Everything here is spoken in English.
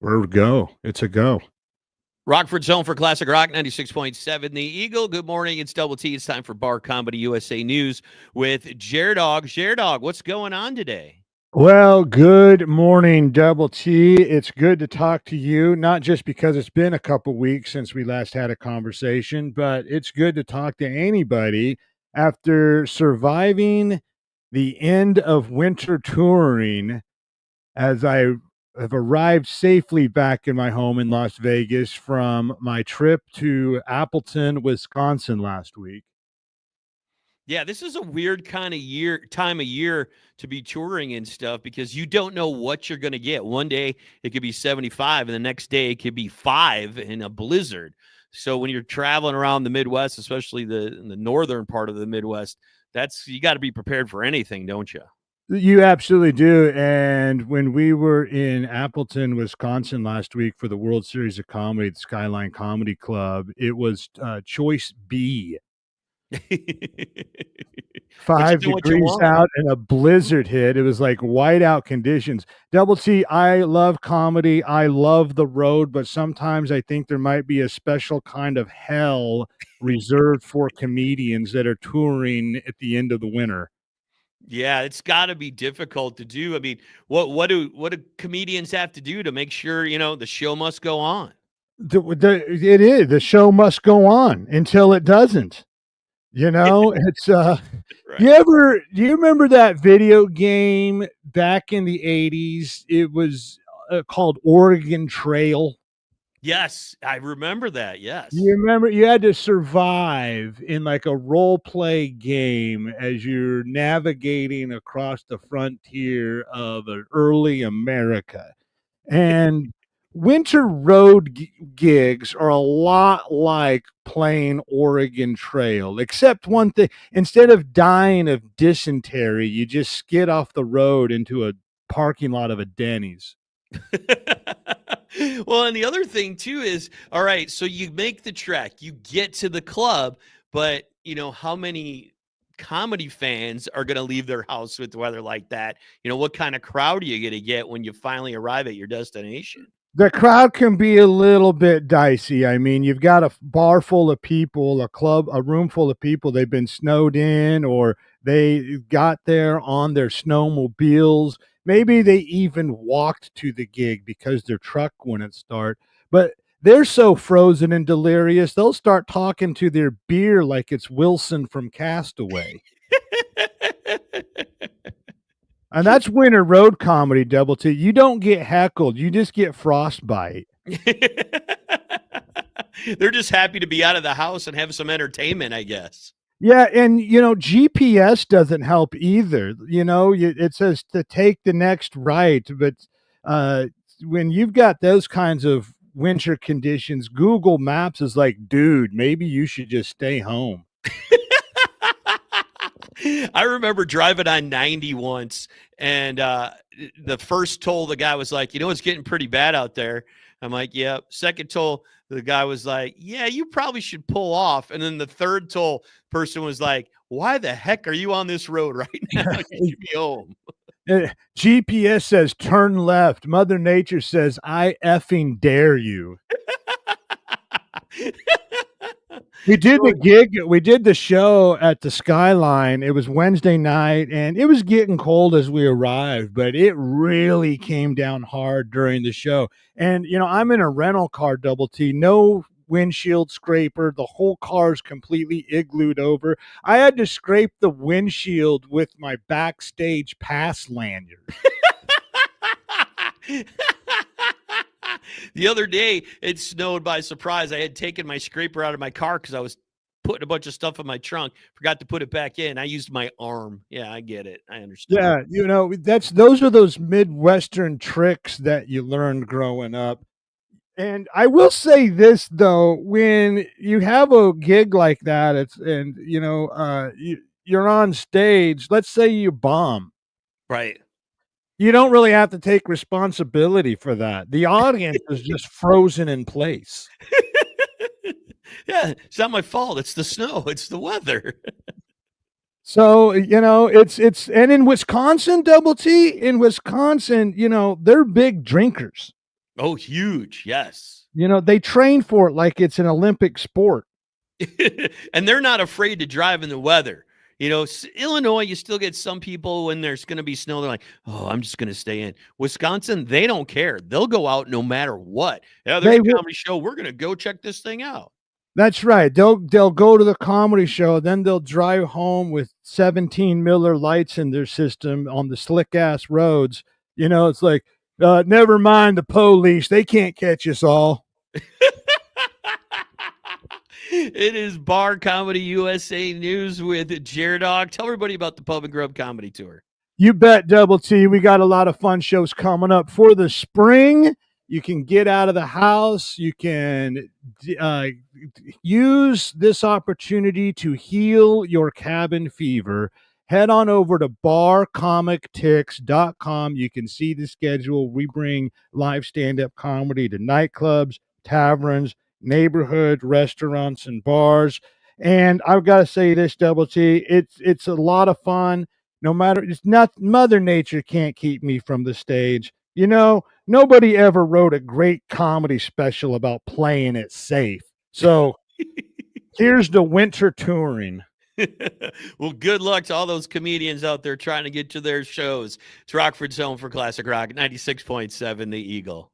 We're go. It's a go. Rockford's home for Classic Rock 96.7 The Eagle. Good morning. It's Double T. It's time for Bar Comedy USA News with Jared-Dog. Jared-Dog, what's going on today? Well, good morning, Double T. It's good to talk to you, not just because it's been a couple weeks since we last had a conversation, but it's good to talk to anybody after surviving the end of winter touring as I have arrived safely back in my home in Las Vegas from my trip to Appleton, Wisconsin last week. Yeah, this is a weird time of year to be touring and stuff because you don't know what you're going to get. One day it could be 75 and the next day it could be 5 in a blizzard. So when you're traveling around the Midwest, especially the northern part of the Midwest, you got to be prepared for anything, don't you? You absolutely do. And when we were in Appleton, Wisconsin last week for the World Series of Comedy, the Skyline Comedy Club, it was choice B. But you Five do what you degrees want. out and a blizzard hit. It was like whiteout conditions. Double T, I love comedy. I love the road, but sometimes I think there might be a special kind of hell reserved for comedians that are touring at the end of the winter. Yeah, it's got to be difficult to do. I mean, what do comedians have to do to make sure the show must go on? It is. The show must go on until it doesn't. It's Right. do you remember that video game back in the 80s? It was called Oregon Trail. Yes, I remember that. Yes. You remember you had to survive in like a role play game as you're navigating across the frontier of an early America. And winter road gigs are a lot like playing Oregon Trail, except one thing: instead of dying of dysentery, you just skid off the road into a parking lot of a Denny's. Well, and the other thing too is, all right, so you make the trek, you get to the club, but how many comedy fans are going to leave their house with weather like that? What kind of crowd are you going to get when you finally arrive at your destination? The crowd can be a little bit dicey. I mean, you've got a bar full of people, a room full of people. They've been snowed in or they got there on their snowmobiles. Maybe they even walked to the gig because their truck wouldn't start. But they're so frozen and delirious, they'll start talking to their beer like it's Wilson from Castaway. And that's winter road comedy, Double T. You don't get heckled, you just get frostbite. They're just happy to be out of the house and have some entertainment, I guess. Yeah, and GPS doesn't help either. It says to take the next right, but uh, when you've got those kinds of winter conditions, Google Maps is like, dude, maybe you should just stay home. I remember driving on 90 once, and the first toll, the guy was like, it's getting pretty bad out there. I'm like, yeah. Second toll, the guy was like, yeah, you probably should pull off. And then the third toll person was like, why the heck are you on this road right now? You should be home. GPS says turn left. Mother Nature says, I effing dare you. We did the gig. We did the show at the Skyline. It was Wednesday night, and it was getting cold as we arrived, but it really came down hard during the show. And I'm in a rental car, Double T, no windshield scraper. The whole car's completely iglooed over. I had to scrape the windshield with my backstage pass lanyard. The other day, it snowed by surprise. I had taken my scraper out of my car because I was putting a bunch of stuff in my trunk. Forgot to put it back in. I used my arm. Yeah, I get it. I understand. Yeah, those are those Midwestern tricks that you learned growing up. And I will say this though, when you have a gig like that, you're on stage. Let's say you bomb. Right. You don't really have to take responsibility for that. The audience is just frozen in place. Yeah, it's not my fault. It's the snow. It's the weather. So, it's and in Wisconsin, Double T, in Wisconsin, they're big drinkers. Oh, huge. Yes. You know, they train for it like it's an Olympic sport. And they're not afraid to drive in the weather. Illinois, you still get some people when there's going to be snow. They're like, oh, I'm just going to stay in. Wisconsin, they don't care. They'll go out no matter what. Yeah, there's They a will. comedy show. We're going to go check this thing out. That's right. They'll go to the comedy show, then they'll drive home with 17 Miller lights in their system on the slick ass roads. You know, it's like, never mind the police. They can't catch us all. It is Bar Comedy USA News with Jared Dog. Tell everybody about the Pub and Grub Comedy Tour. You bet, Double T. We got a lot of fun shows coming up for the spring. You can get out of the house. You can use this opportunity to heal your cabin fever. Head on over to barcomictix.com. You can see the schedule. We bring live stand-up comedy to nightclubs, taverns, neighborhood restaurants, and bars. And I've got to say this, Double T, it's a lot of fun. No matter, it's not, Mother Nature can't keep me from the stage. You know, nobody ever wrote a great comedy special about playing it safe. So here's the winter touring. Well, good luck to all those comedians out there trying to get to their shows. It's Rockford's home for Classic Rock, 96.7 The Eagle.